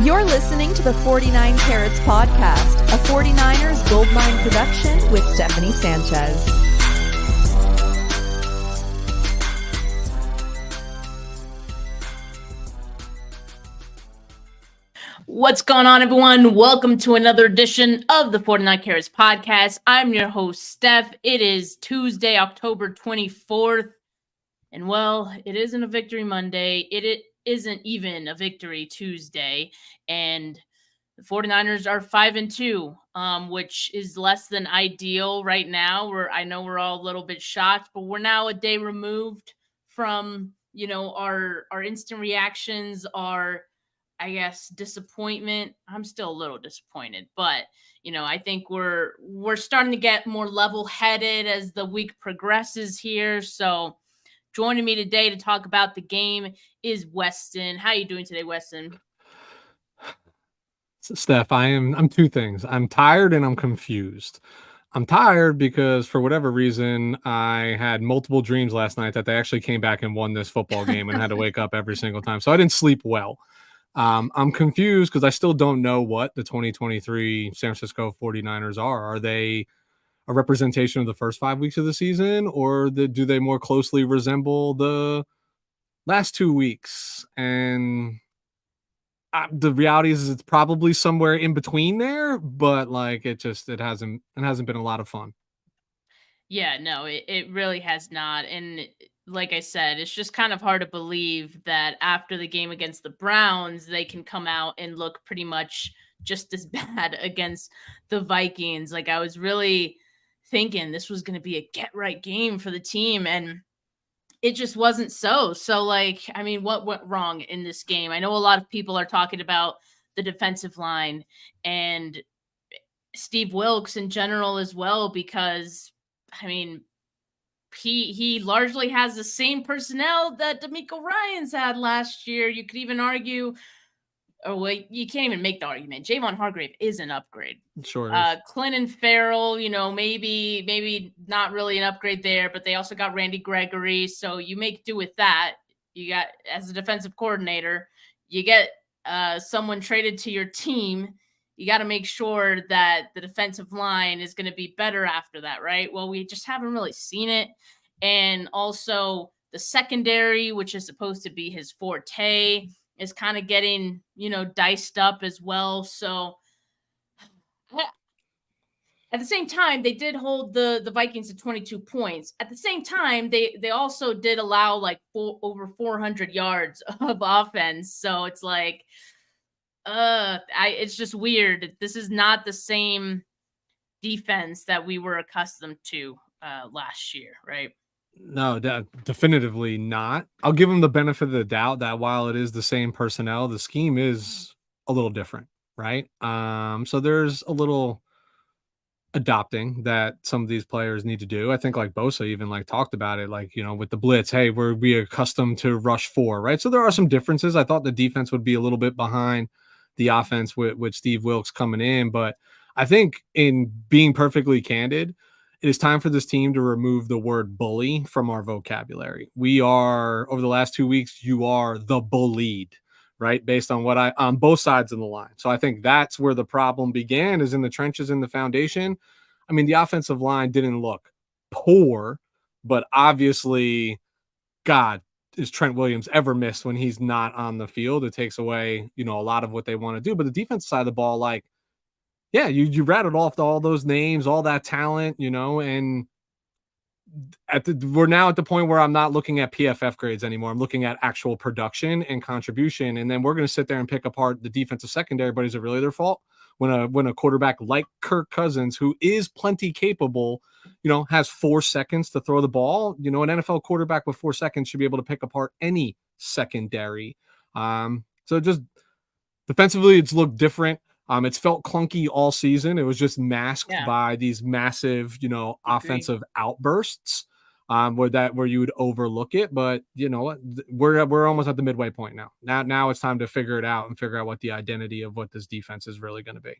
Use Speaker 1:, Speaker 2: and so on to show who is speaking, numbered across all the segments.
Speaker 1: You're listening to the 49 Carats podcast, a 49ers Goldmine production with Stephanie Sanchez.
Speaker 2: What's going on, everyone? Welcome to another edition of the 49 Carats podcast. I'm your host, Steph. It is Tuesday, October 24th. And well, it isn't a Victory Monday. It isn't even a Victory Tuesday. And the 49ers are 5-2, which is less than ideal right now. I know we're all a little bit shocked, but we're now a day removed from, our instant reactions, I guess, disappointment. I'm still a little disappointed, but I think we're starting to get more level-headed as the week progresses here. So joining me today to talk about the game is Weston. How are you doing today, Weston?
Speaker 3: Steph, I'm two things. I'm tired and I'm confused. I'm tired because for whatever reason, I had multiple dreams last night that they actually came back and won this football game and had to wake up every single time. So I didn't sleep well. I'm confused because I still don't know what the 2023 San Francisco 49ers are. Are they a representation of the first 5 weeks of the season, or do they more closely resemble the last 2 weeks? And the reality is it's probably somewhere in between there, but like it hasn't been a lot of fun.
Speaker 2: Yeah, no, it really has not. And like I said, it's just kind of hard to believe that after the game against the Browns, they can come out and look pretty much just as bad against the Vikings. Like, I was really thinking this was going to be a get right game for the team, and it just wasn't so. So, like, I mean, what went wrong in this game? I know a lot of people are talking about the defensive line and Steve Wilks in general as well, because I mean, he largely has the same personnel that DeMeco Ryans had last year. You could even argue, or well, you can't even make the argument. Javon Hargrave is an upgrade.
Speaker 3: Sure is.
Speaker 2: Clinton Farrell, maybe not really an upgrade there, but they also got Randy Gregory, so you make do with that. You got, as a defensive coordinator, you get someone traded to your team. You got to make sure that the defensive line is going to be better after that, right? Well, we just haven't really seen it. And also the secondary, which is supposed to be his forte, is kind of getting, diced up as well. So at the same time, they did hold the Vikings to 22 points. At the same time, they also did allow like over 400 yards of offense. So it's like, it's just weird. This is not the same defense that we were accustomed to last year, right?
Speaker 3: No, definitively not. I'll give them the benefit of the doubt that while it is the same personnel, the scheme is a little different, right? So there's a little adopting that some of these players need to do. I think like Bosa even like talked about it, like, with the blitz, hey, we accustomed to rush 4, right? So there are some differences. I thought the defense would be a little bit behind the offense with Steve Wilks coming in, but I think, in being perfectly candid, it is time for this team to remove the word bully from our vocabulary. We are, over the last 2 weeks, you are the bullied, right? Based on on both sides of the line. So I think that's where the problem began, is in the trenches, in the foundation. I mean, the offensive line didn't look poor, but obviously, God, is Trent Williams ever missed when he's not on the field? It takes away, a lot of what they want to do. But the defense side of the ball, like, yeah, you rattled off all those names, all that talent, and we're now at the point where I'm not looking at PFF grades anymore. I'm looking at actual production and contribution, and then we're going to sit there and pick apart the defensive secondary. But is it really their fault when a quarterback like Kirk Cousins, who is plenty capable, has 4 seconds to throw the ball? An NFL quarterback with 4 seconds should be able to pick apart any secondary. So just defensively, it's looked different. It's felt clunky all season. It was just masked by these massive, offensive outbursts, where you would overlook it. But you know what? We're almost at the midway point now. Now it's time to figure it out and figure out what the identity of what this defense is really going to be.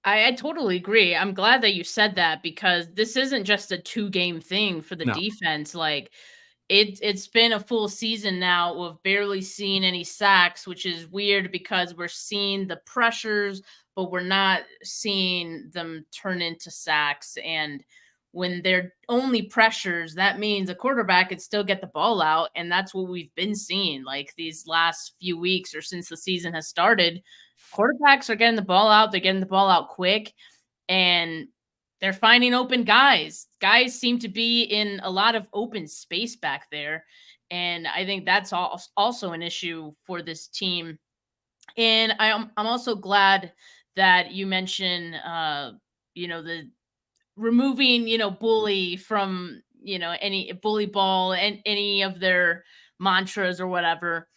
Speaker 2: I totally agree. I'm glad that you said that, because this isn't just a 2-game thing for the defense. Like, It's been a full season now of barely seeing any sacks, which is weird because we're seeing the pressures, but we're not seeing them turn into sacks. And when they're only pressures, that means a quarterback could still get the ball out. And that's what we've been seeing like these last few weeks or since the season has started. Quarterbacks are getting the ball out, they're getting the ball out quick, and they're finding open guys. Guys seem to be in a lot of open space back there. And I think that's also an issue for this team. And I'm also glad that you mentioned, the removing, bully from, any bully ball and any of their mantras or whatever,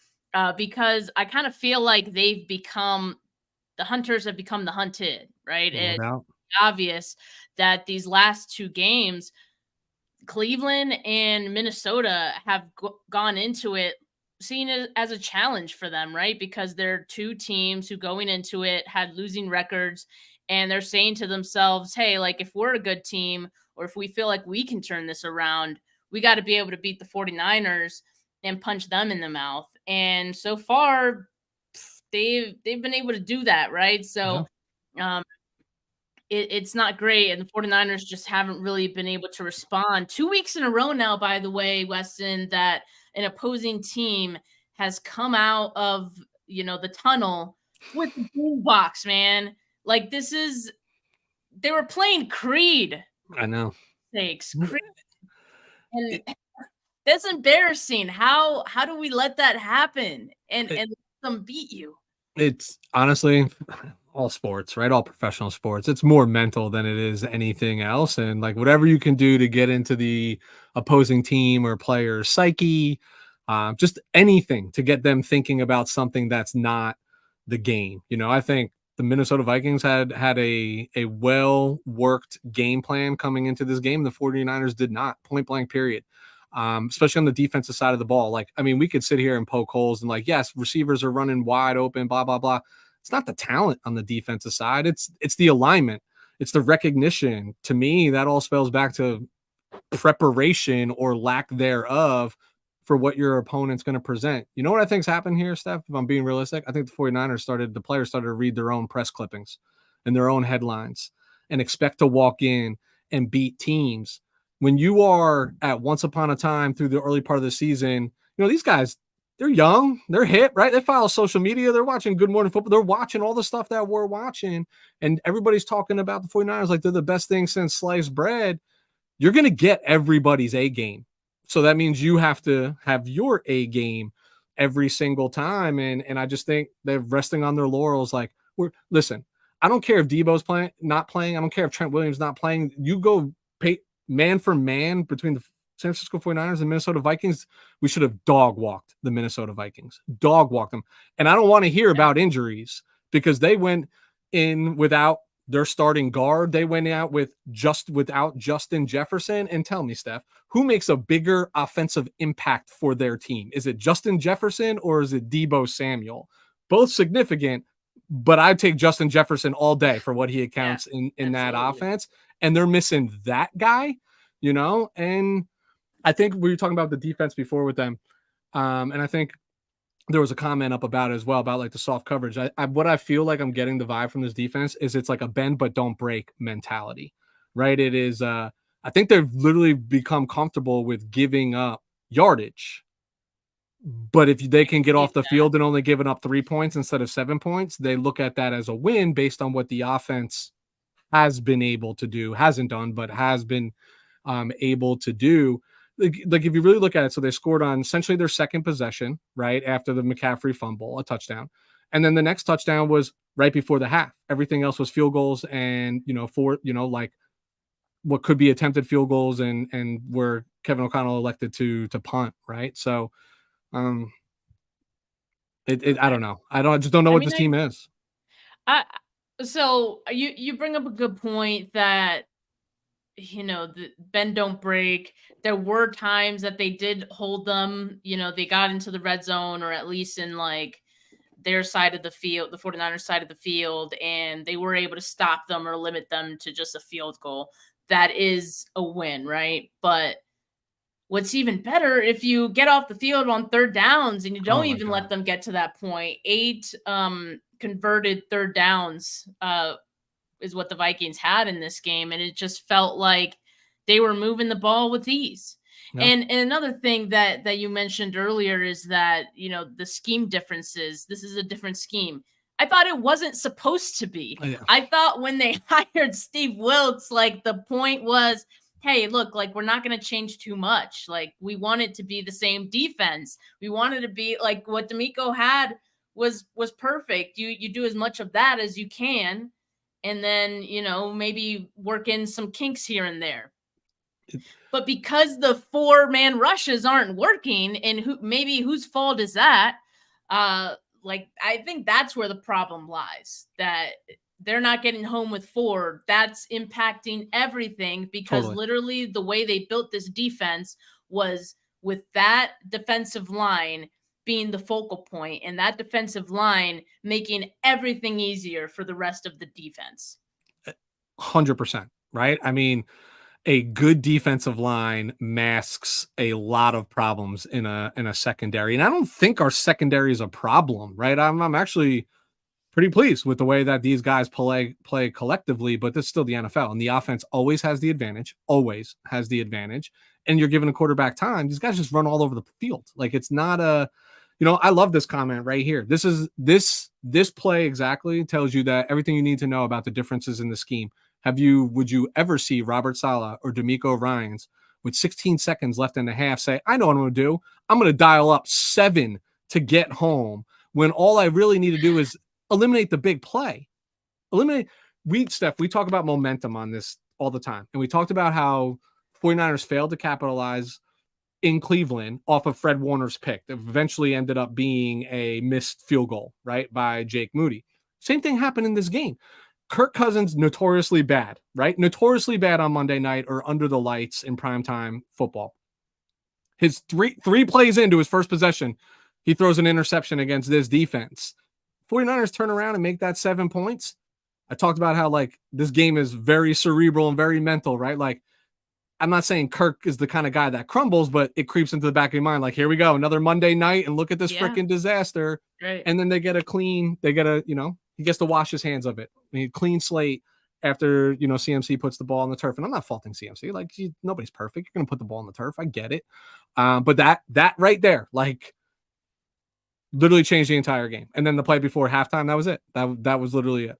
Speaker 2: because I kind of feel like the hunters have become the hunted, right?
Speaker 3: No doubt.
Speaker 2: Obvious that these last two games, Cleveland and Minnesota have gone into it seeing it as a challenge for them, right? Because they're two teams who going into it had losing records, and they're saying to themselves, hey, like if we're a good team or if we feel like we can turn this around, we got to be able to beat the 49ers and punch them in the mouth. And so far, they've been able to do that, right? So um, it's not great, and the 49ers just haven't really been able to respond. 2 weeks in a row now, by the way, Weston, that an opposing team has come out of, the tunnel with the boombox, man. Like, they were playing Creed.
Speaker 3: I know.
Speaker 2: Sakes, Creed. And that's embarrassing. How do we let that happen and let them beat you?
Speaker 3: It's honestly all sports, right? All professional sports. It's more mental than it is anything else. And like whatever you can do to get into the opposing team or player's psyche, just anything to get them thinking about something that's not the game. I think the Minnesota Vikings had a well-worked game plan coming into this game. The 49ers did not, point blank period. Especially on the defensive side of the ball. Like, I mean, we could sit here and poke holes and like, yes, receivers are running wide open, blah, blah, blah. It's not the talent on the defensive side. It's the alignment. It's the recognition. To me, that all spells back to preparation or lack thereof for what your opponent's going to present. You know what I think's happened here, Steph? If I'm being realistic, I think the 49ers the players started to read their own press clippings and their own headlines and expect to walk in and beat teams. When you are at once upon a time through the early part of the season, these guys, they're young, they're hip, right? They follow social media. They're watching Good Morning Football. They're watching all the stuff that we're watching. And everybody's talking about the 49ers like they're the best thing since sliced bread. You're going to get everybody's A game. So that means you have to have your A game every single time. And I just think they're resting on their laurels. Like, listen, I don't care if Debo's not playing. I don't care if Trent Williams not playing. You go pay man for man between the San Francisco 49ers and Minnesota Vikings. We should have dog walked the Minnesota Vikings, dog walked them. And I don't want to hear about injuries because they went in without their starting guard. They went out without Justin Jefferson. And tell me, Steph, who makes a bigger offensive impact for their team? Is it Justin Jefferson or is it Debo Samuel? Both significant, but I'd take Justin Jefferson all day for what he accounts in that offense. And they're missing that guy, and I think we were talking about the defense before with them. And I think there was a comment up about it as well, about like the soft coverage. What I feel like I'm getting the vibe from this defense is it's like a bend but don't break mentality, right? It is, I think they've literally become comfortable with giving up yardage. But if they can get off the field and only giving up 3 points instead of 7 points, they look at that as a win based on what the offense has been able to do, hasn't done, but has been able to do. Like if you really look at it, so they scored on essentially their second possession, right after the McCaffrey fumble, a touchdown. And then the next touchdown was right before the half. Everything else was field goals and, like what could be attempted field goals and where Kevin O'Connell elected to punt, right? So I don't know. I just don't know what this team is.
Speaker 2: So you bring up a good point that, the bend don't break. There were times that they did hold them, they got into the red zone or at least in like their side of the field, the 49ers side of the field, and they were able to stop them or limit them to just a field goal. That is a win, right? But what's even better, if you get off the field on third downs and you don't even let them get to that point, 8 converted third downs is what the Vikings had in this game. And it just felt like they were moving the ball with ease. Yeah. And another thing that you mentioned earlier is that, the scheme differences. This is a different scheme. I thought it wasn't supposed to be. Oh, yeah. I thought when they hired Steve Wilkes, like the point was, hey, look, like we're not going to change too much. Like we want it to be the same defense. We wanted to be like what D'Amico had was perfect. You do as much of that as you can. And then, maybe work in some kinks here and there. But because the 4-man rushes aren't working, and whose fault is that? I think that's where the problem lies, that they're not getting home with 4. That's impacting everything because literally the way they built this defense was with that defensive line being the focal point and that defensive line making everything easier for the rest of the defense.
Speaker 3: 100%, right? I mean, a good defensive line masks a lot of problems in a secondary. And I don't think our secondary is a problem, right? I'm actually pretty pleased with the way that these guys play collectively, but this is still the NFL, and the offense always has the advantage, and you're giving a quarterback time. These guys just run all over the field. Like it's not I love this comment right here. This play exactly tells you that everything you need to know about the differences in the scheme. Would you ever see Robert Saleh or D'Amico Ryans with 16 seconds left in the half say, I know what I'm going to do. I'm going to dial up 7 to get home, when all I really need to do is eliminate the big play. Steph, we talk about momentum on this all the time. And we talked about how 49ers failed to capitalize in Cleveland off of Fred Warner's pick that eventually ended up being a missed field goal, right, by Jake Moody. Same thing happened in this game. Kirk Cousins, notoriously bad, right? Notoriously bad on Monday night or under the lights in primetime football. His three plays into his first possession, he throws an interception against this defense. 49ers turn around and make that 7 points. I talked about how like this game is very cerebral and very mental, right? Like I'm not saying Kirk is the kind of guy that crumbles, but it creeps into the back of your mind. Like, here we go, another Monday night, and look at this freaking disaster. Right. And then he gets to wash his hands of it. I mean, clean slate after, CMC puts the ball on the turf. And I'm not faulting CMC. Like, nobody's perfect. You're going to put the ball on the turf. I get it. But that right there, like, literally changed the entire game. And then the play before halftime, that was it. That was literally it.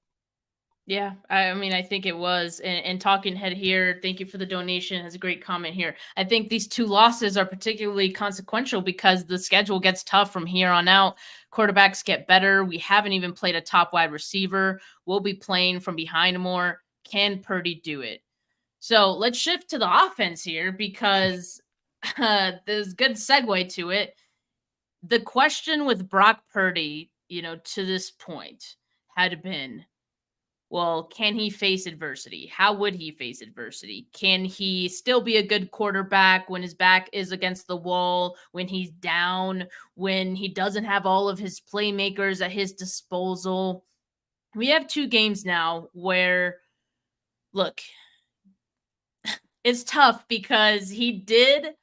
Speaker 2: Yeah, I mean, I think it was. And Talking Head here, thank you for the donation, has a great comment here. I think these 2 losses are particularly consequential because the schedule gets tough from here on out. Quarterbacks get better. We haven't even played a top wide receiver. We'll be playing from behind more. Can Purdy do it? So let's shift to the offense here because there's a good segue to it. The question with Brock Purdy, to this point had been, well, can he face adversity? How would he face adversity? Can he still be a good quarterback when his back is against the wall, when he's down, when he doesn't have all of his playmakers at his disposal? We have 2 games now where, look, it's tough because he did,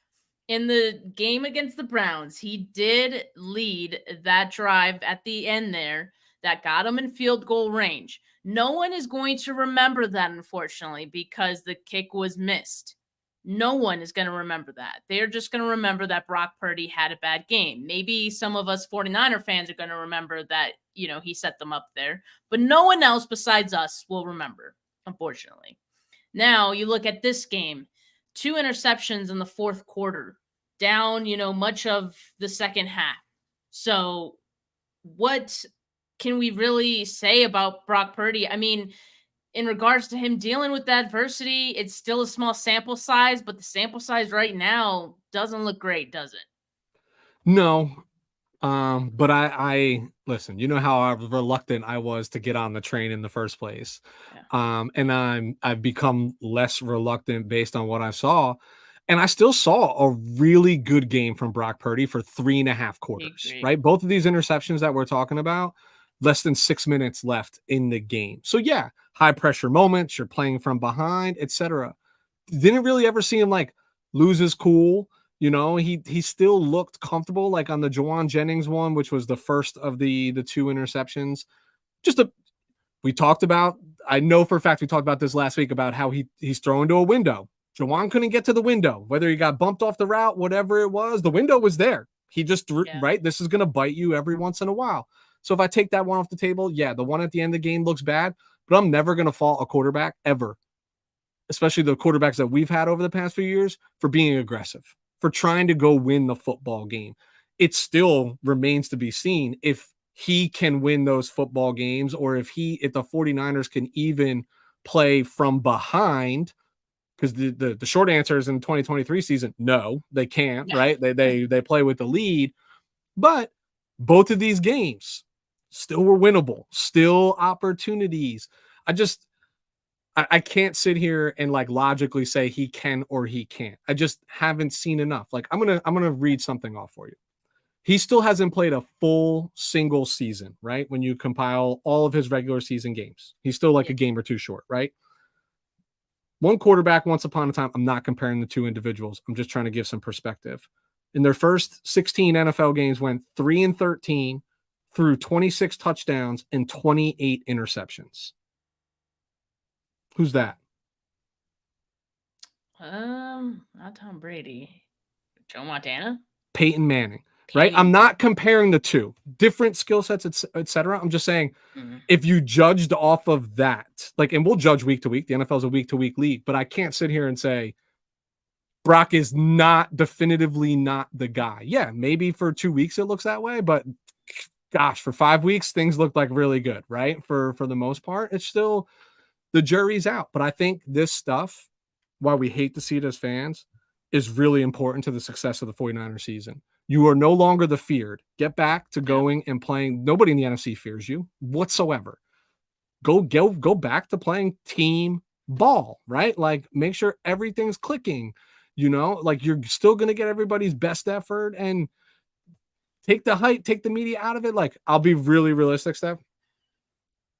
Speaker 2: in the game against the Browns, he did lead that drive at the end there that got him in field goal range. No one is going to remember that, unfortunately, because the kick was missed. No one is going to remember that. They're just going to remember that Brock Purdy had a bad game. Maybe some of us 49er fans are going to remember that, he set them up there. But no one else besides us will remember, unfortunately. Now, you look at this game, 2 interceptions in the fourth quarter, down, much of the second half. So what can we really say about Brock Purdy? I mean, in regards to him dealing with adversity, it's still a small sample size, but the sample size right now doesn't look great, does it?
Speaker 3: No. But I listen, you know how reluctant I was to get on the train in the first place. Yeah. And I've become less reluctant based on what I saw. And I still saw a really good game from Brock Purdy for 3.5 quarters, right? Both of these interceptions that we're talking about, less than 6 minutes left in the game. So yeah, high pressure moments, you're playing from behind, etc. Didn't really ever see him like lose his cool, You know, he still looked comfortable, like on the Jawan Jennings one, which was the first of the 2 interceptions. We talked about, I know for a fact we talked about this last week about how he's throwing to a window. Jawan couldn't get to the window, whether he got bumped off the route, whatever it was, the window was there. He just threw, right? This is going to bite you every once in a while. So if I take that one off the table, yeah, the one at the end of the game looks bad, but I'm never going to fault a quarterback ever, especially the quarterbacks that we've had over the past few years, for being aggressive, for trying to go win the football game. It still remains to be seen if he can win those football games, or if the 49ers can even play from behind, because the short answer is in 2023 season, no, they can't, right? They play with the lead, but both of these games still were winnable, still opportunities. I can't sit here and like logically say he can or he can't. I just haven't seen enough. Like I'm gonna read something off for you. He still hasn't played a full single season, right? When you compile all of his regular season games, he's still like a game or two short, right? One quarterback once upon a time, I'm not comparing the two individuals. I'm just trying to give some perspective. In their first 16 NFL games, went 3-13, threw 26 touchdowns and 28 interceptions. Who's that?
Speaker 2: Not Tom Brady. Joe Montana?
Speaker 3: Peyton Manning. Right? I'm not comparing the two. Different skill sets, etc. I'm just saying, if you judged off of that, like, and we'll judge week to week. The NFL is a week-to-week league, but I can't sit here and say Brock is definitively not the guy. Yeah, maybe for 2 weeks it looks that way, but gosh, for 5 weeks, things look like really good, right? For the most part, it's still, the jury's out. But I think this stuff, while we hate to see it as fans, is really important to the success of the 49ers season. You are no longer the feared. Get back to going and playing. Nobody in the NFC fears you whatsoever. Go back to playing team ball, right? Like, make sure everything's clicking, you know, like you're still going to get everybody's best effort, and take the hype, take the media out of it. Like, I'll be really realistic, Steph.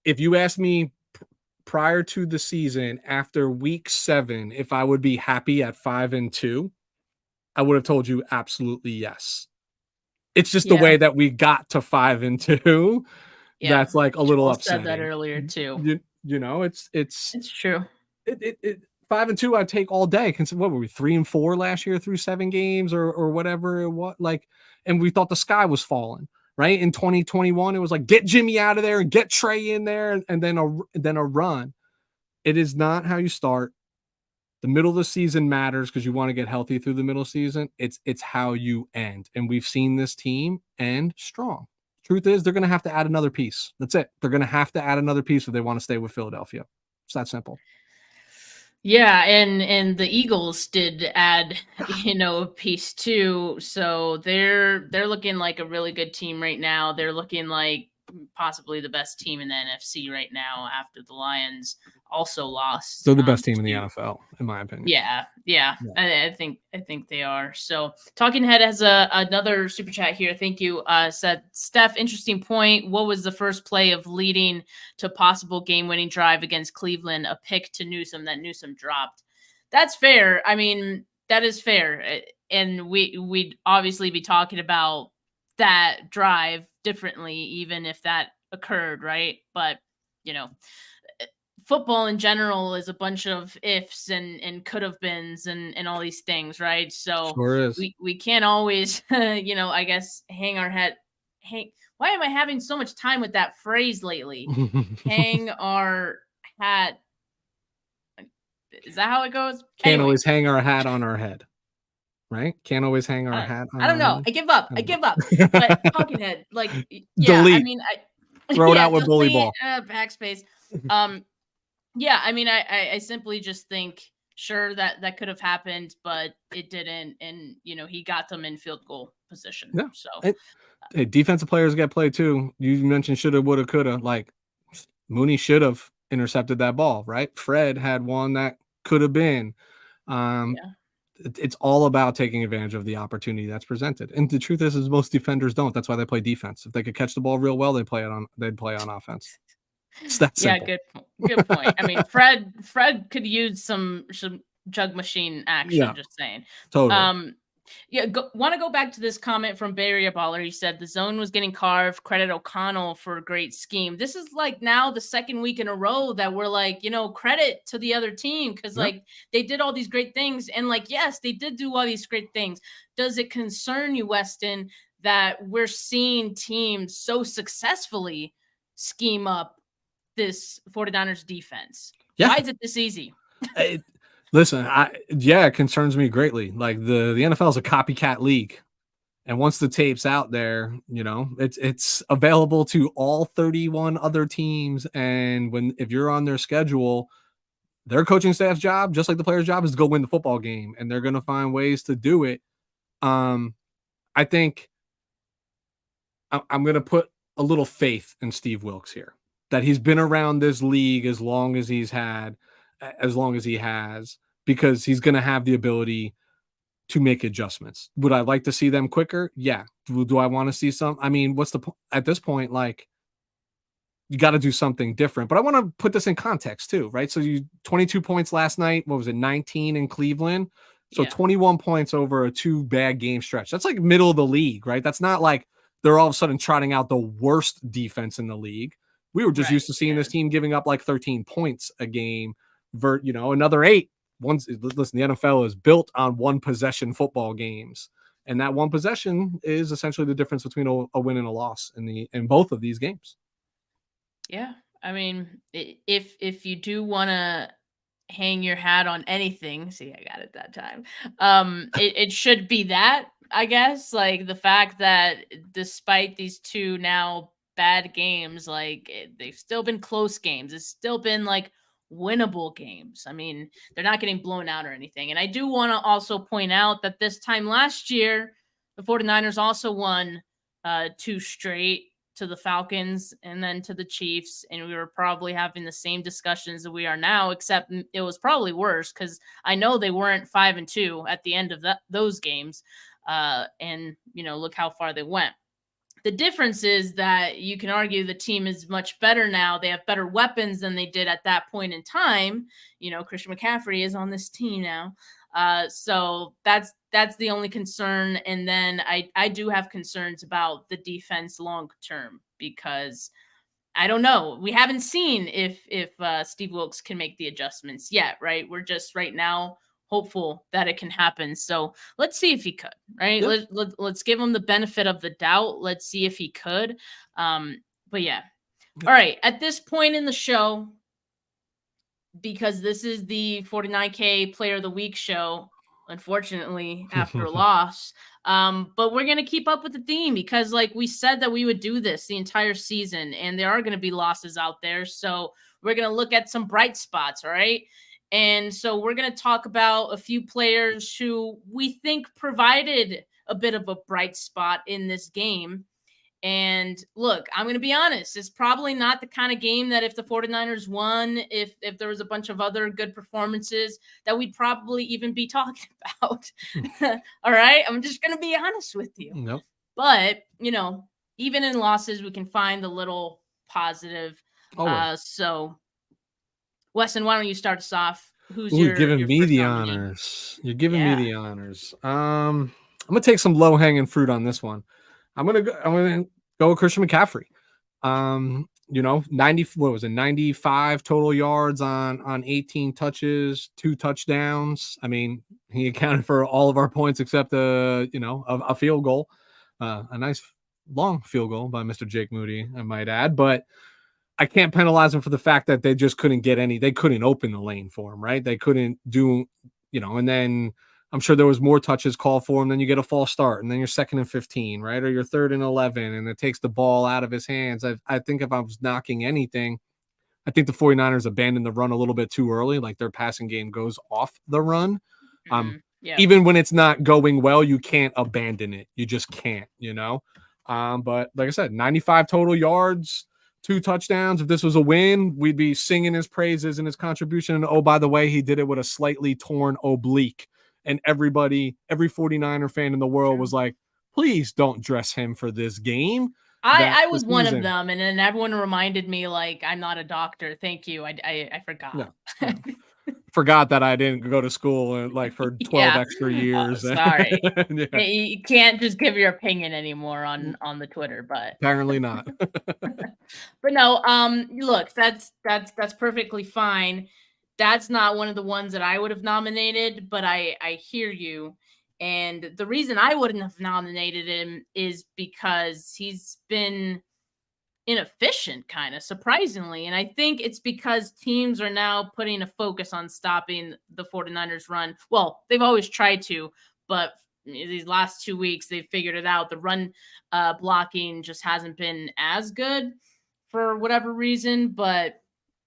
Speaker 3: If you asked me prior to the season, after week 7, if I would be happy at 5-2, I would have told you absolutely yes. It's just the way that we got to 5-2. That's like a little upsetting.
Speaker 2: Said that earlier too.
Speaker 3: You know, it's
Speaker 2: true.
Speaker 3: 5-2, I'd take all day. What were we, 3-4 last year through 7 games or whatever it was, like, and we thought the sky was falling. Right in 2021, it was like, get Jimmy out of there and get Trey in there, and then a run. It is not how you start. The middle of the season matters because you want to get healthy through the middle season. It's how you end. And we've seen this team end strong. Truth is, they're going to have to add another piece. That's it. They're going to have to add another piece if they want to stay with Philadelphia. It's that simple.
Speaker 2: Yeah, and the Eagles did add, a piece too. So they're looking like a really good team right now. They're looking like possibly the best team in the NFC right now after the Lions also lost.
Speaker 3: They're the best team in the NFL, in my opinion.
Speaker 2: Yeah. I think they are. So Talking Head has another super chat here. Thank you. Said, Steph, interesting point. What was the first play of leading to possible game-winning drive against Cleveland? A pick to Newsome that Newsome dropped. That's fair. I mean, that is fair. And we'd obviously be talking about that drive differently, even if that occurred, right? But, football in general is a bunch of ifs and could have beens and all these things, right? So
Speaker 3: sure is.
Speaker 2: We can't always, I guess, hang our head. Why am I having so much time with that phrase lately? Hang our hat. Is that how it goes?
Speaker 3: Can't always hang our hat on our head. Right? Can't always hang our hat on
Speaker 2: I don't know.
Speaker 3: Head.
Speaker 2: I give up. But Talking Head, like,
Speaker 3: delete.
Speaker 2: I mean,
Speaker 3: throw it out with bully ball.
Speaker 2: Backspace. I mean, I simply just think, sure, that could have happened, but it didn't. And, he got them in field goal position.
Speaker 3: Yeah.
Speaker 2: So
Speaker 3: hey, defensive players get played too. You mentioned shoulda, woulda, coulda. Like, Mooney should have intercepted that ball, right? Fred had one that could have been. It's all about taking advantage of the opportunity that's presented. And the truth is most defenders don't. That's why they play defense. If they could catch the ball real well, they'd play on offense. It's that simple.
Speaker 2: Yeah, good point. I mean, Fred could use some jug machine action, just saying.
Speaker 3: Totally.
Speaker 2: Yeah, want to go back to this comment from Bay Area Baller. He said the zone was getting carved. Credit O'Connell for a great scheme. This is like now the second week in a row that we're like, credit to the other team because like they did all these great things. And like, yes, they did do all these great things. Does it concern you, Weston, that we're seeing teams so successfully scheme up this 49ers defense?
Speaker 3: Yeah.
Speaker 2: Why is it this easy?
Speaker 3: Listen, it concerns me greatly. Like the NFL is a copycat league. And once the tape's out there, it's available to all 31 other teams. And if you're on their schedule, their coaching staff's job, just like the player's job, is to go win the football game. And they're going to find ways to do it. I think I'm going to put a little faith in Steve Wilks here, that he's been around this league as long as he has, because he's going to have the ability to make adjustments. Would I like to see them quicker? Yeah. Do I want to see some? I mean, what's the at this point? Like, you got to do something different. But I want to put this in context too, right? So 22 points last night. What was it? 19 in Cleveland. So 21 points over a 2 bad game stretch. That's like middle of the league, right? That's not like they're all of a sudden trotting out the worst defense in the league. We were just used to seeing this team giving up like 13 points a game. Another 8. Listen, the NFL is built on one possession football games, and that one possession is essentially the difference between a win and a loss in both of these games.
Speaker 2: Yeah, I mean, if you do want to hang your hat on anything, see, I got it that time. It should be that, I guess, like the fact that despite these 2 now bad games, like they've still been close games. It's still been like winnable games. I mean, they're not getting blown out or anything. And I do want to also point out that this time last year, the 49ers also won 2 straight to the Falcons and then to the Chiefs. And we were probably having the same discussions that we are now, except it was probably worse because I know they weren't 5-2 at the end of those games. And look how far they went. The difference is that you can argue the team is much better now. They have better weapons than they did at that point in time. Christian McCaffrey is on this team now. So that's the only concern. And then I do have concerns about the defense long term because I don't know. We haven't seen if Steve Wilks can make the adjustments yet, right? We're just right now hopeful that it can happen. So let's see if he could, right? Yep. Let's give him the benefit of the doubt. Let's see if he could. But yeah. All right. At this point in the show, because this is the 49K Player of the Week show, unfortunately, after a loss. But we're going to keep up with the theme because like we said that we would do this the entire season and there are going to be losses out there. So we're going to look at some bright spots. All right. And so we're going to talk about a few players who we think provided a bit of a bright spot in this game. And look, I'm going to be honest, it's probably not the kind of game that if the 49ers won, if there was a bunch of other good performances that we'd probably even be talking about. All right. I'm just going to be honest with you.
Speaker 3: Nope.
Speaker 2: But, even in losses, we can find the little positive. So Weston, why don't you start us off?
Speaker 3: You're giving me the honors. You're giving me the honors. I'm gonna take some low hanging fruit on this one. I'm gonna go with Christian McCaffrey. 95 total yards on 18 touches, 2 touchdowns. I mean, he accounted for all of our points except a field goal, a nice long field goal by Mr. Jake Moody, I might add, but I can't penalize them for the fact that they just couldn't they couldn't open the lane for him, right? They couldn't do, and then I'm sure there was more touches called for him. Then you get a false start and then you're 2nd and 15, right? Or you're 3rd and 11 and it takes the ball out of his hands. I think if I was knocking anything, I think the 49ers abandoned the run a little bit too early. Like their passing game goes off the run. Even when it's not going well, you can't abandon it. You just can't, but like I said, 95 total yards, 2 touchdowns. If this was a win, we'd be singing his praises and his contribution. And oh, by the way, he did it with a slightly torn oblique. And every 49er fan in the world was like, please don't dress him for this game.
Speaker 2: I was one of them. And then everyone reminded me, like, I'm not a doctor. Thank you. I forgot.
Speaker 3: Yeah. forgot that I didn't go to school like for 12 extra years.
Speaker 2: Sorry. You can't just give your opinion anymore on the Twitter, but
Speaker 3: apparently not.
Speaker 2: But no, look, that's perfectly fine. That's not one of the ones that I would have nominated, but I hear you. And the reason I wouldn't have nominated him is because he's been inefficient, kind of surprisingly. And I think it's because teams are now putting a focus on stopping the 49ers run. Well, they've always tried to, but these last 2 weeks, they've figured it out. The run blocking just hasn't been as good for whatever reason, but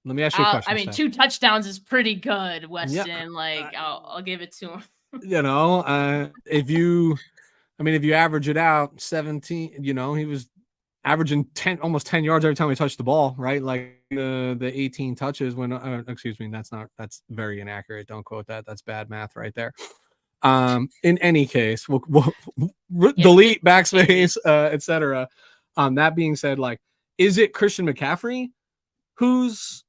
Speaker 3: let me ask you a question.
Speaker 2: I mean, 2 touchdowns is pretty good, Weston.
Speaker 3: Yeah,
Speaker 2: like I'll give it to him.
Speaker 3: If you average it out, 17, he was averaging almost 10 yards every time he touched the ball, right? Like the 18 touches when, excuse me, that's very inaccurate. Don't quote that. That's bad math right there. In any case, we'll delete backspace, etc. That being said, like, is it Christian McCaffrey who's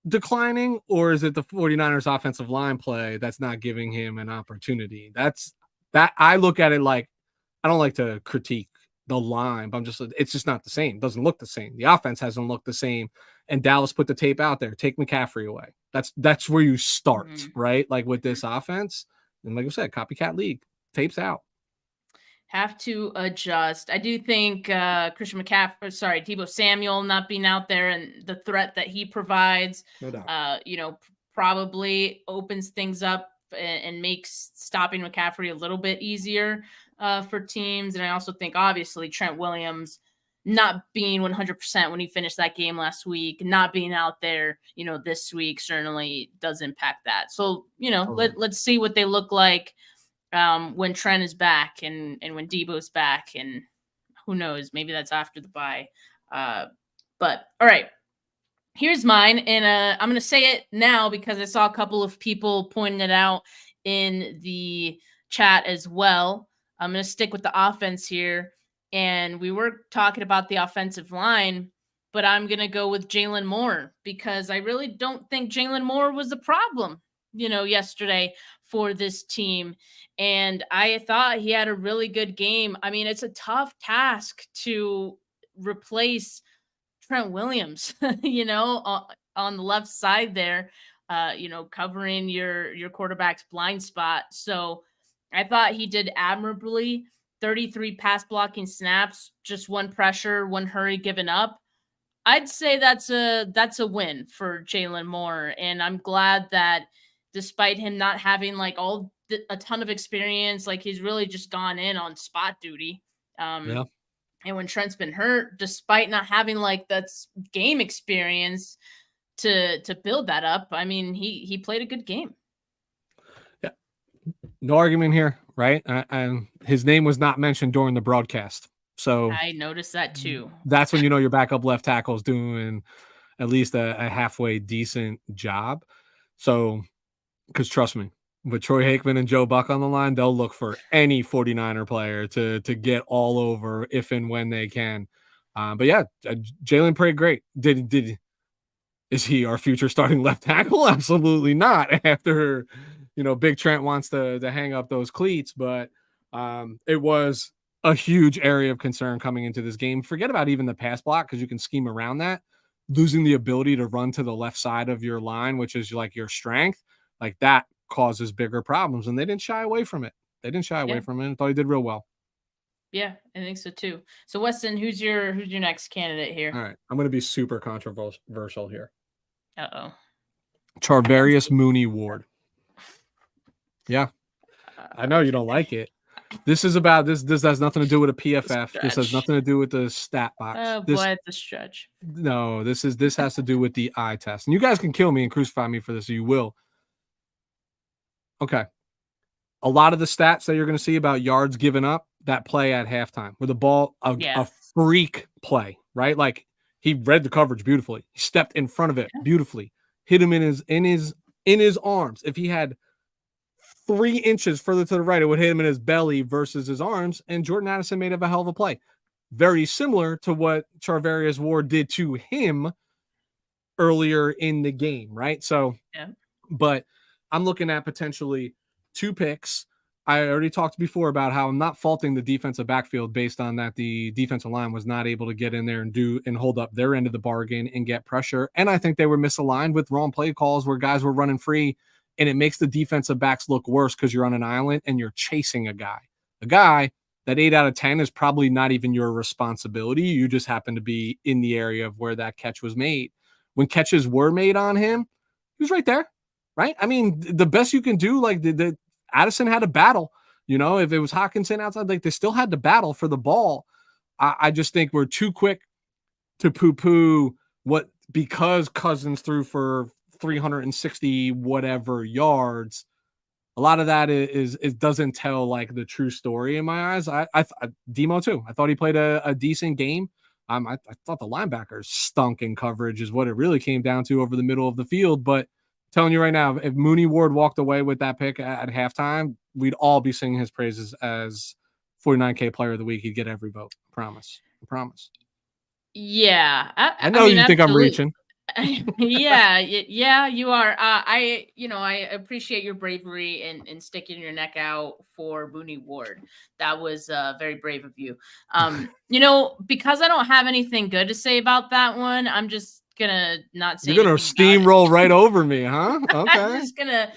Speaker 3: declining, or is it the 49ers offensive line play that's not giving him an opportunity? That I look at it like, I don't like to critique the line, but it's just not the same. It doesn't look the same. The offense hasn't looked the same, and Dallas put the tape out there. Take McCaffrey away. That's where you start, right? Like with this offense, and like I said, copycat league, tapes out.
Speaker 2: Have to adjust. I do think Christian McCaffrey, Deebo Samuel not being out there and the threat that he provides,
Speaker 3: no doubt.
Speaker 2: Probably opens things up and makes stopping McCaffrey a little bit easier for teams. And I also think, obviously, Trent Williams not being 100% when he finished that game last week, not being out there, this week certainly does impact that. So, let's see what they look like when Trent is back and when Deebo's back, and who knows, maybe that's after the bye. But all right, here's mine. And I'm going to say it now because I saw a couple of people pointing it out in the chat as well. I'm going to stick with the offense here. And we were talking about the offensive line, but I'm going to go with Jalen Moore because I really don't think Jalen Moore was the problem, yesterday for this team. And I thought he had a really good game. I mean, it's a tough task to replace Trent Williams, on the left side there, covering your quarterback's blind spot. So I thought he did admirably. 33 pass blocking snaps, just 1 pressure, 1 hurry given up. I'd say that's a win for Jalen Moore. And I'm glad that despite him not having like a ton of experience, like he's really just gone in on spot duty. And when Trent's been hurt, despite not having like that game experience to build that up, I mean, he played a good game.
Speaker 3: Yeah, no argument here, right? And his name was not mentioned during the broadcast, so
Speaker 2: I noticed that too.
Speaker 3: That's when your backup left tackle is doing at least a halfway decent job. So, because trust me, with Troy Aikman and Joe Buck on the line, they'll look for any 49er player to get all over if and when they can. But yeah, Jalen played great. Is he our future starting left tackle? Absolutely not. After, Big Trent wants to hang up those cleats, but it was a huge area of concern coming into this game. Forget about even the pass block because you can scheme around that. Losing the ability to run to the left side of your line, which is like your strength, like that causes bigger problems, and they didn't shy away from it. I thought he did real well.
Speaker 2: Yeah, I think so too. So Weston, who's your next candidate here?
Speaker 3: All right, I'm going to be super controversial here.
Speaker 2: Uh-oh.
Speaker 3: Charvarius Mooney Ward. Yeah, I know you don't like it. This is about this. This has nothing to do with a PFF. This has nothing to do with the stat box.
Speaker 2: Oh boy, it's a stretch.
Speaker 3: No, this has to do with the eye test. And you guys can kill me and crucify me for this. You will. Okay. A lot of the stats that you're going to see about yards given up, that play at halftime with the ball, a freak play, right? Like he read the coverage beautifully. He stepped in front of it beautifully, hit him in his arms. If he had 3 inches further to the right, it would hit him in his belly versus his arms. And Jordan Addison made a hell of a play. Very similar to what Charvarius Ward did to him earlier in the game, right? So, but I'm looking at potentially 2 picks. I already talked before about how I'm not faulting the defensive backfield based on that the defensive line was not able to get in there and hold up their end of the bargain and get pressure. And I think they were misaligned with wrong play calls where guys were running free, and it makes the defensive backs look worse because you're on an island and you're chasing a guy. A guy that 8 out of 10 is probably not even your responsibility. You just happen to be in the area of where that catch was made. When catches were made on him, he was right there, right? I mean, the best you can do, like the Addison had a battle. If it was Hawkinson outside, like they still had to battle for the ball. I just think we're too quick to poo-poo because Cousins threw for 360 whatever yards. A lot of that is it doesn't tell like the true story in my eyes. I Demo too. I thought he played a decent game. I thought the linebackers stunk in coverage is what it really came down to over the middle of the field. But telling you right now, if Mooney Ward walked away with that pick at halftime, we'd all be singing his praises as 49K player of the week. He'd get every vote. I promise.
Speaker 2: Yeah.
Speaker 3: I know you think I'm reaching.
Speaker 2: yeah, you are. I appreciate your bravery and sticking your neck out for Mooney Ward. That was very brave of you. Because I don't have anything good to say about that one, I'm just gonna not say.
Speaker 3: You're gonna steamroll right over me, huh? Okay.
Speaker 2: I'm just gonna.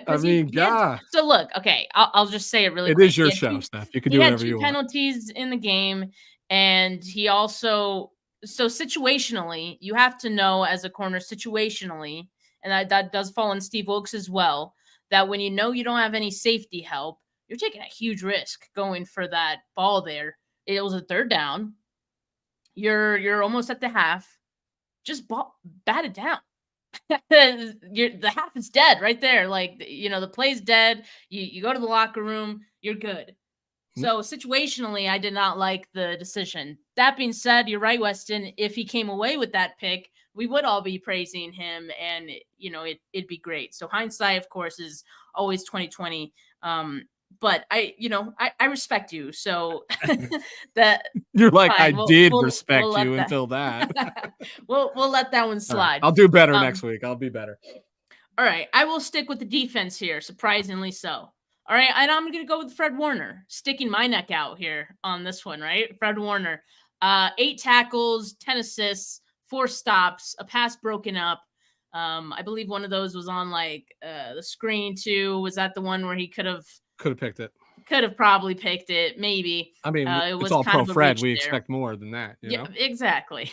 Speaker 3: I mean, God.
Speaker 2: So look, okay, I'll just say it really.
Speaker 3: It
Speaker 2: quick.
Speaker 3: is your show, Steph. You can do whatever you want.
Speaker 2: He had 2 penalties in the game, and he also. So situationally, you have to know as a corner situationally, and that does fall on Steve Wilkes as well, that when you know you don't have any safety help, you're taking a huge risk going for that ball there. It was a 3rd down. You're almost at the half. Just bat it down. The half is dead right there. Like, the play's dead. You go to the locker room, you're good. So situationally, I did not like the decision. That being said, you're right, Weston. If he came away with that pick, we would all be praising him, and it'd be great. So hindsight, of course, is always 2020. But I respect you. So that
Speaker 3: you're like
Speaker 2: fine.
Speaker 3: I did respect you until that.
Speaker 2: We'll let that one slide.
Speaker 3: Right. I'll do better next week. I'll be better.
Speaker 2: All right, I will stick with the defense here. Surprisingly so. All right, and I'm going to go with Fred Warner, sticking my neck out here on this one, right? Fred Warner, 8 tackles, 10 assists, 4 stops, a pass broken up. I believe one of those was on the screen too. Was that the one where he could have picked it? Could have probably picked it, maybe.
Speaker 3: I mean, it was all pro Fred. We expect more than that. You know?
Speaker 2: Exactly.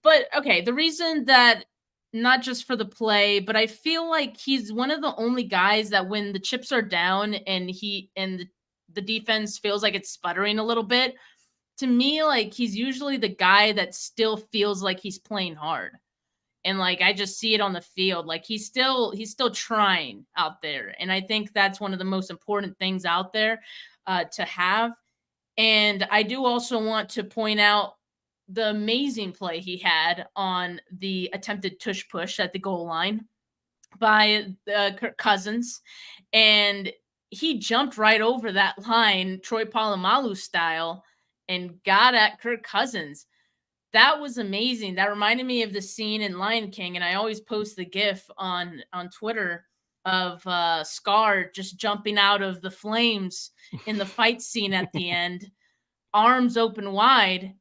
Speaker 2: But okay, the reason that. Not just for the play, but I feel like he's one of the only guys that when the chips are down and the defense feels like it's sputtering a little bit, to me, like he's usually the guy that still feels like he's playing hard. And I just see it on the field. Like he's still trying out there. And I think that's one of the most important things out there to have. And I do also want to point out the amazing play he had on the attempted tush push at the goal line by Kirk Cousins. And he jumped right over that line, Troy Polamalu style, and got at Kirk Cousins. That was amazing. That reminded me of the scene in Lion King. And I always post the GIF on Twitter of Scar just jumping out of the flames in the fight scene at the end, arms open wide.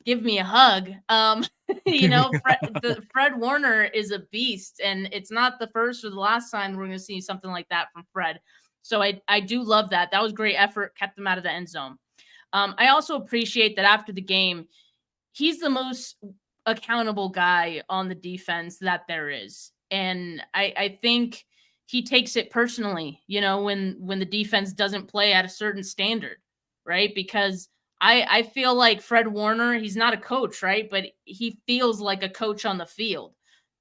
Speaker 2: Give me a hug. Fred Warner is a beast, and it's not the first or the last time we're going to see something like that from Fred. So I do love that. That was great effort, kept them out of the end zone. I also appreciate that after the game, he's the most accountable guy on the defense that there is. And I think he takes it personally, when the defense doesn't play at a certain standard, right? Because I feel like Fred Warner, he's not a coach, right? But he feels like a coach on the field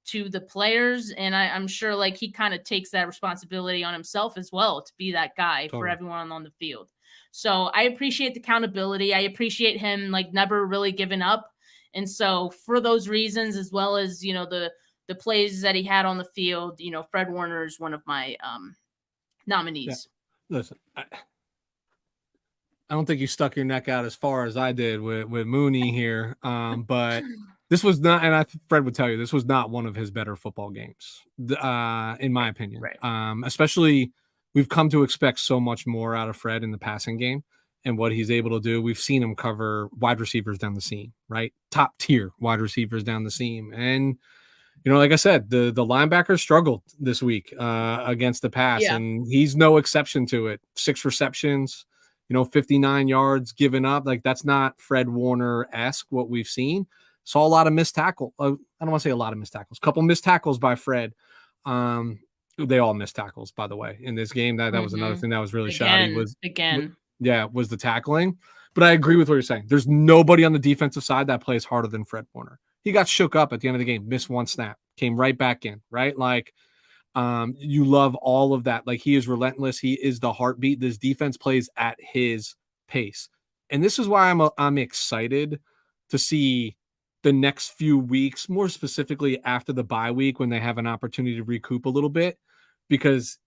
Speaker 2: to the players. And I'm sure he kind of takes that responsibility on himself as well to be that guy for everyone on the field. So I appreciate the accountability. I appreciate him never really giving up. And so for those reasons, as well as, the plays that he had on the field, Fred Warner is one of my nominees.
Speaker 3: Yeah. Listen, I don't think you stuck your neck out as far as I did with Mooney here. But This was not, and I think Fred would tell you, this was not one of his better football games, in my opinion.
Speaker 2: Right.
Speaker 3: Especially, we've come to expect so much more out of Fred in the passing game and what he's able to do. We've seen him cover wide receivers down the seam, right? Top tier wide receivers down the seam. And, like I said, the linebackers struggled this week against the pass,
Speaker 2: Yeah.
Speaker 3: and he's no exception to it. 6 receptions, 59 yards given up. Like, that's not Fred Warner-esque what we've seen. Saw a lot of missed tackle. I don't want to say a lot of missed tackles. A couple missed tackles by Fred. They all missed tackles, by the way, in this game. That was another thing that was really shoddy.
Speaker 2: Again.
Speaker 3: Was the tackling. But I agree with what you're saying. There's nobody on the defensive side that plays harder than Fred Warner. He got shook up at the end of the game, missed one snap, came right back in, right? Like, you love all of that. Like, he is relentless. He is the heartbeat. This defense plays at his pace. And this is why I'm excited to see the next few weeks, more specifically after the bye week when they have an opportunity to recoup a little bit, because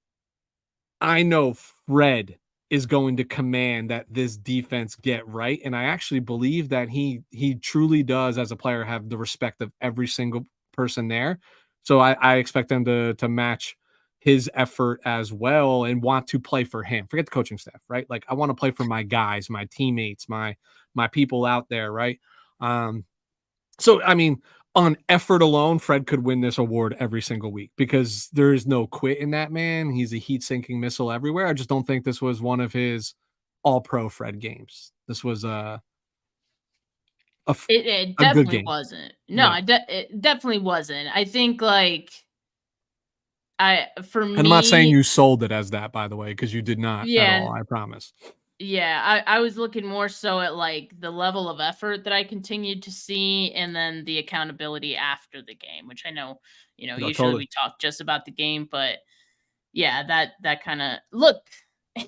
Speaker 3: I know Fred is going to command that this defense get right. And I actually believe that he truly does, as a player, have the respect of every single person there. So I expect them to match his effort as well and want to play for him. Forget the coaching staff, right? Like, I want to play for my guys, my teammates, my people out there, right? So, I mean, on effort alone, Fred could win this award every single week because there is no quit in that man. He's a heat-sinking missile everywhere. I just don't think this was one of his all-pro Fred games. This was
Speaker 2: It
Speaker 3: a good
Speaker 2: definitely
Speaker 3: game.
Speaker 2: wasn't. No,
Speaker 3: Yeah.
Speaker 2: it definitely wasn't. I think, like, for
Speaker 3: And I'm not saying
Speaker 2: me,
Speaker 3: you sold it as that, by the way, because you did not at
Speaker 2: yeah,
Speaker 3: all. I promise.
Speaker 2: yeah, I was looking more so at, like, the level of effort that I continued to see and then the accountability after the game, which I know,
Speaker 3: No,
Speaker 2: usually
Speaker 3: totally.
Speaker 2: we talk just about the game, but yeah, that kinda look,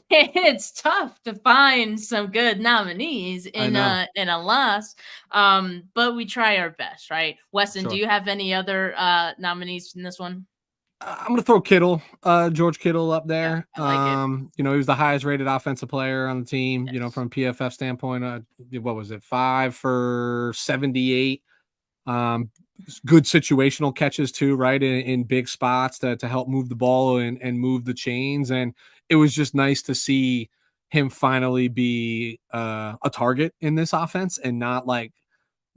Speaker 2: it's tough to find some good nominees
Speaker 3: I know.
Speaker 2: in a loss, but we try our best, right? Weston, do
Speaker 3: Sure.
Speaker 2: you have any other, nominees in this one?
Speaker 3: I'm gonna throw Kittle, George Kittle up
Speaker 2: Yeah,
Speaker 3: there.
Speaker 2: I like it.
Speaker 3: He was the highest rated offensive player on the team,
Speaker 2: Yes.
Speaker 3: from PFF standpoint. What was it? 5 for 78. Um, Good situational catches too, right? In big spots to help move the ball and move the chains. And it was just nice to see him finally be a target in this offense and not like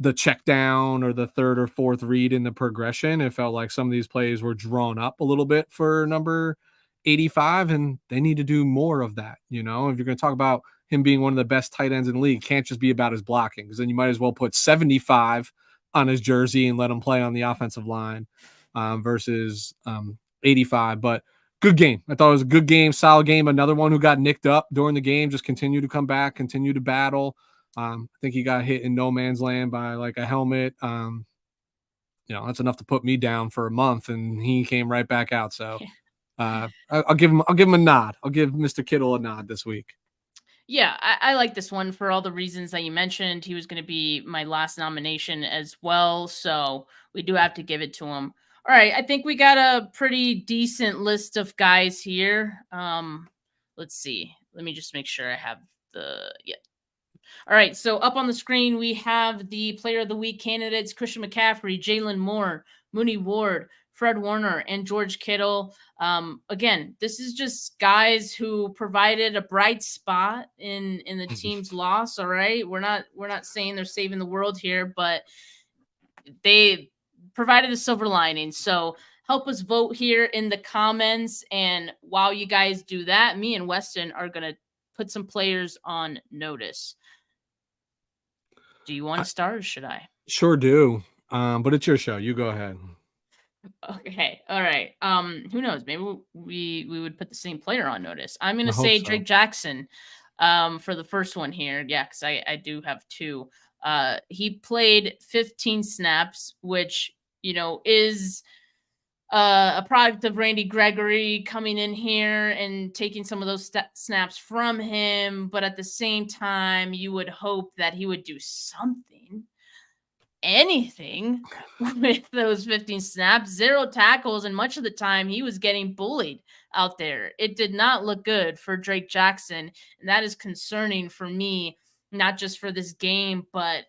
Speaker 3: the check down or the third or fourth read in the progression. It felt like some of these plays were drawn up a little bit for number 85, and they need to do more of that. If you're going to talk about him being one of the best tight ends in the league, it can't just be about his blocking, because then you might as well put 75 on his jersey and let him play on the offensive line versus 85. But good game. I thought it was a good game, solid game. Another one who got nicked up during the game, just continued to come back, continue to battle. I think he got hit in no man's land by like a helmet. That's enough to put me down for a month, and he came right back out. So I'll give him a nod. I'll give Mr. Kittle a nod this week.
Speaker 2: Yeah, I like this one for all the reasons that you mentioned. He was going to be my last nomination as well, so we do have to give it to him. All right, I think we got a pretty decent list of guys here. Let's see. Let me just make sure I have yeah. All right, so up on the screen we have the Player of the Week candidates: Christian McCaffrey, Jalen Moore, Mooney Ward, Fred Warner, and George Kittle. Again, this is just guys who provided a bright spot in the team's loss. All right, we're not saying they're saving the world here, but they provided a silver lining. So help us vote here in the comments, and while you guys do that, me and Weston are gonna put some players on notice. Do you want to start or should I?
Speaker 3: Sure do. But it's your show. You go ahead.
Speaker 2: Okay. All right. Who knows? Maybe we would put the same player on notice. I'm
Speaker 3: I
Speaker 2: gonna
Speaker 3: hope
Speaker 2: say
Speaker 3: so.
Speaker 2: Drake Jackson for the first one here. Yeah, because I do have two. He played 15 snaps, which is a product of Randy Gregory coming in here and taking some of those snaps from him. But at the same time, you would hope that he would do anything with those 15 snaps, 0 tackles, and much of the time he was getting bullied out there. It did not look good for Drake Jackson, and that is concerning for me, not just for this game, but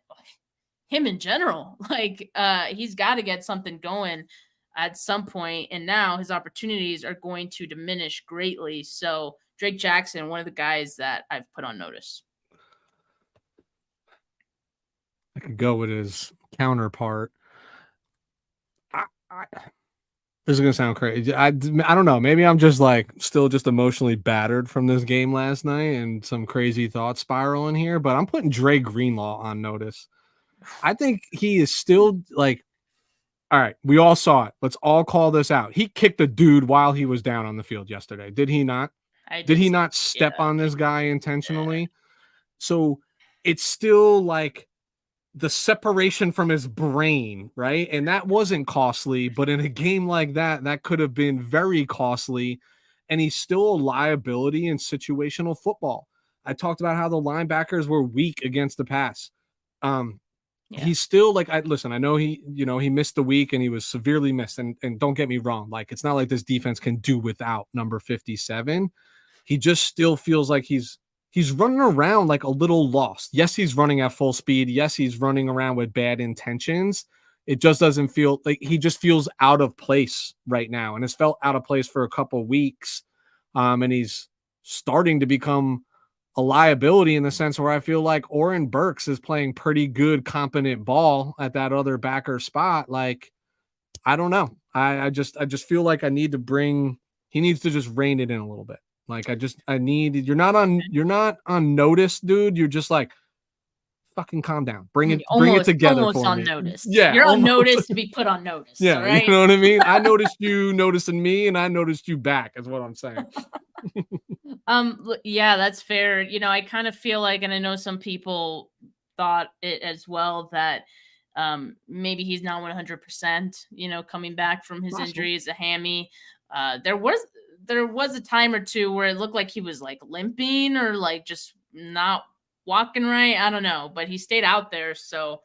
Speaker 2: him in general. Like he's got to get something going at some point, and now his opportunities are going to diminish greatly. So Drake Jackson, one of the guys that I've put on notice.
Speaker 3: I could go with his counterpart. This is gonna sound crazy. I don't know. Maybe I'm just like still just emotionally battered from this game last night and some crazy thoughts spiraling here. But I'm putting Dre Greenlaw on notice. I think he is still like, all right. We all saw it. Let's all call this out. He kicked a dude while he was down on the field yesterday. Did he not? Did he not step on this guy intentionally? Yeah. So it's still like the separation from his brain, right? And that wasn't costly, but in a game like that, that could have been very costly. And he's still a liability in situational football. I talked about how the linebackers were weak against the pass. He's still like, I know he missed the week and he was severely missed. And don't get me wrong, like it's not like this defense can do without number 57. He just still feels like he's running around like a little lost. Yes, he's running at full speed. Yes, he's running around with bad intentions. It just doesn't feel like he just feels out of place right now and has felt out of place for a couple of weeks. And he's starting to become a liability in the sense where I feel like Oren Burks is playing pretty good, competent ball at that other backer spot. Like, I don't know. I just feel like he needs to just rein it in a little bit. Like you're not on notice, dude. You're just like, fucking calm down. Bring it together
Speaker 2: almost
Speaker 3: for
Speaker 2: on
Speaker 3: me.
Speaker 2: Notice.
Speaker 3: Yeah.
Speaker 2: You're on notice to be put on notice.
Speaker 3: Yeah.
Speaker 2: Right?
Speaker 3: You know what I mean? I noticed you noticing me and I noticed you back is what I'm saying.
Speaker 2: Yeah, that's fair. I kind of feel like, and I know some people thought it as well, that maybe he's not 100%, coming back from his injury as a hammy. There was a time or two where it looked like he was like limping or like just not walking right. I don't know, but he stayed out there. So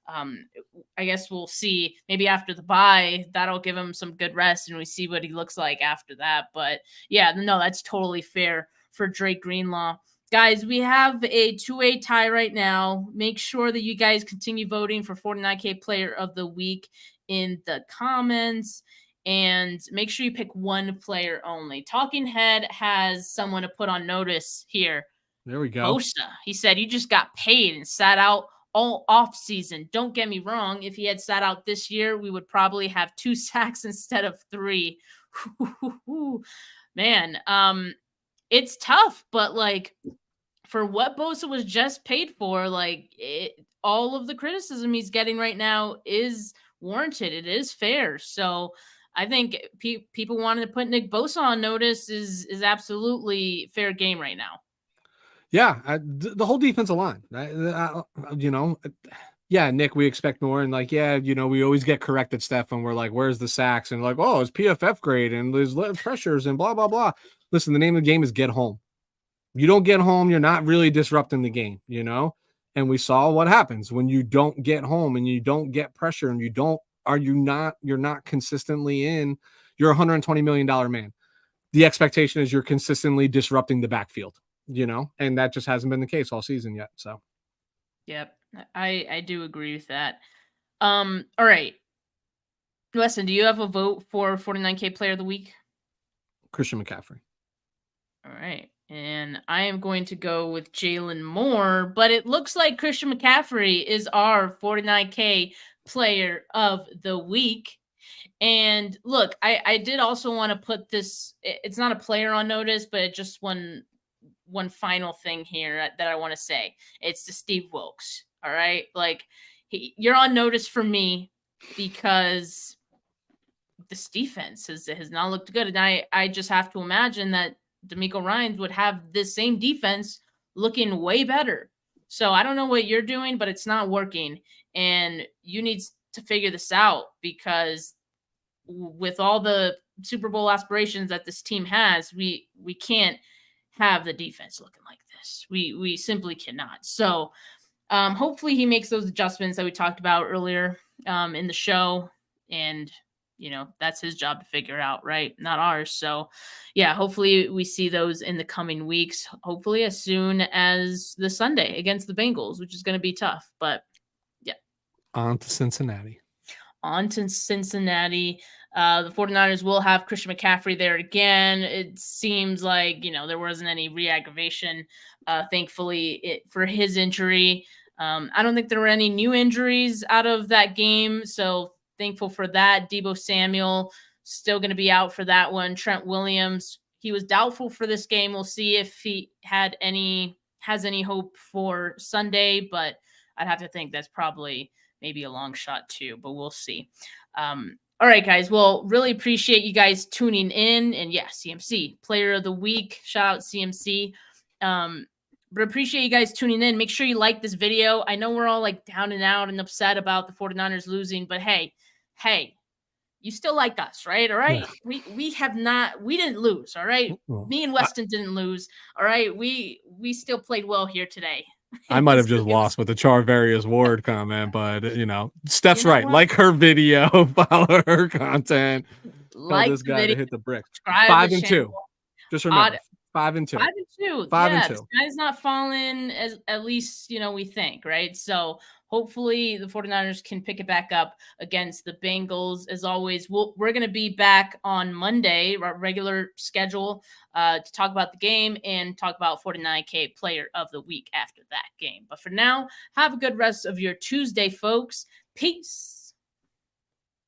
Speaker 2: I guess we'll see. Maybe after the bye, that'll give him some good rest and we see what he looks like after that. But yeah, no, that's totally fair for Drake Greenlaw. Guys, we have a 2-way tie right now. Make sure that you guys continue voting for 49K Player of the Week in the comments. And make sure you pick one player only. Talking Head has someone to put on notice here.
Speaker 3: There we go.
Speaker 2: Bosa. He said, you just got paid and sat out all off season. Don't get me wrong. If he had sat out this year, we would probably have 2 sacks instead of 3. Man, it's tough, but like for what Bosa was just paid for, like all of the criticism he's getting right now is warranted. It is fair. So I think people wanting to put Nick Bosa on notice is absolutely fair game right now.
Speaker 3: Yeah, the whole defensive line, yeah, Nick, we expect more. And like, yeah, we always get corrected, Steph, and we're like, where's the sacks? And like, oh, it's PFF grade and there's pressures and blah, blah, blah. Listen, the name of the game is get home. You don't get home, you're not really disrupting the game, And we saw what happens when you don't get home and you don't get pressure and you're not consistently in. You're a $120 million man. The expectation is you're consistently disrupting the backfield. And that just hasn't been the case all season yet. So,
Speaker 2: yep, I do agree with that. All right, Weston, do you have a vote for 49K Player of the Week?
Speaker 3: Christian McCaffrey.
Speaker 2: All right, and I am going to go with Jalen Moore, but it looks like Christian McCaffrey is our 49K Player of the Week. And look, I did also want to put this. It's not a player on notice, but just one final thing here that I want to say. It's to Steve Wilkes. All right. Like you're on notice for me because this defense has not looked good. And I just have to imagine that DeMeco Ryans would have this same defense looking way better. So I don't know what you're doing, but it's not working. And you need to figure this out because with all the Super Bowl aspirations that this team has, we can't have the defense looking like this. We simply cannot. So hopefully he makes those adjustments that we talked about earlier in the show. And, that's his job to figure out, right? Not ours. So yeah, hopefully we see those in the coming weeks, hopefully as soon as the Sunday against the Bengals, which is going to be tough, but yeah.
Speaker 3: On to Cincinnati.
Speaker 2: On to Cincinnati. The 49ers will have Christian McCaffrey there again. It seems like, there wasn't any re-aggravation, thankfully, for his injury. I don't think there were any new injuries out of that game, so thankful for that. Deebo Samuel still going to be out for that one. Trent Williams, he was doubtful for this game. We'll see if he has any hope for Sunday, but I'd have to think that's probably maybe a long shot too, but we'll see. All right, guys. Well, really appreciate you guys tuning in. And yeah, CMC, Player of the Week. Shout out CMC. But appreciate you guys tuning in. Make sure you like this video. I know we're all like down and out and upset about the 49ers losing, but hey, you still like us, right? All right. Yeah. We didn't lose. All right. Me and Weston didn't lose. All right. We still played well here today.
Speaker 3: I might have just lost with the Charvarius Ward comment, but Steph's right. What? Like her video, follow her content. Tell this guy to hit the bricks. 5-2. Just remember, 5-2.
Speaker 2: 5-2. 5-2. This guy's not falling at least we think, right? So hopefully the 49ers can pick it back up against the Bengals. As always, we're going to be back on Monday, our regular schedule, to talk about the game and talk about 49K Player of the Week after that game. But for now, have a good rest of your Tuesday, folks. Peace.